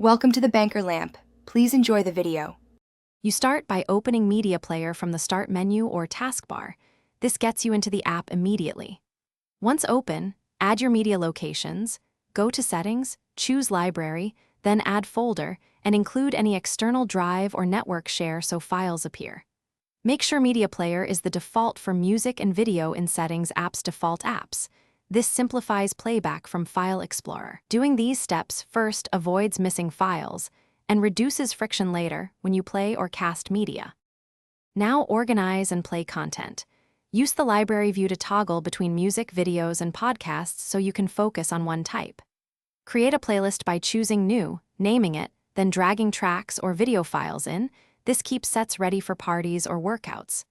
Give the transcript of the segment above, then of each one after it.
Welcome to the Banker Lamp. Please enjoy the video. You start by opening Media Player from the Start menu or taskbar. This gets you into the app immediately. Once open, add your media locations, go to Settings, choose Library, then Add Folder, and include any external drive or network share so files appear. Make sure Media Player is the default for music and video in Settings app's default apps. This simplifies playback from File Explorer. Doing these steps first avoids missing files and reduces friction later when you play or cast media. Now organize and play content. Use the library view to toggle between music, videos, and podcasts so you can focus on one type. Create a playlist by choosing New, naming it, then dragging tracks or video files in. This keeps sets ready for parties or workouts.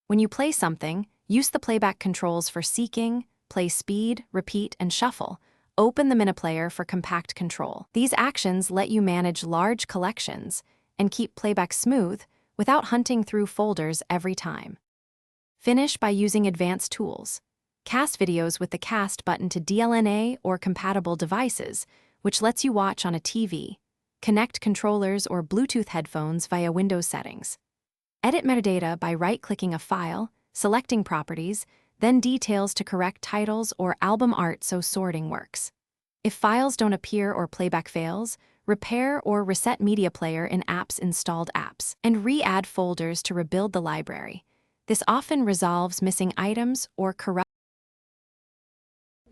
When you play something, use the playback controls for seeking, play speed, repeat, and shuffle. Open the Miniplayer for compact control. These actions let you manage large collections and keep playback smooth without hunting through folders every time. Finish by using advanced tools. Cast videos with the Cast button to DLNA or compatible devices, which lets you watch on a TV. Connect controllers or Bluetooth headphones via Windows settings. Edit metadata by right-clicking a file, selecting Properties, then Details to correct titles or album art so sorting works. If files don't appear or playback fails, repair or reset Media Player in Apps Installed Apps, and re-add folders to rebuild the library. This often resolves missing items or corrupt.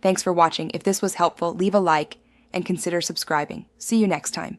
Thanks for watching. If this was helpful, leave a like and consider subscribing. See you next time.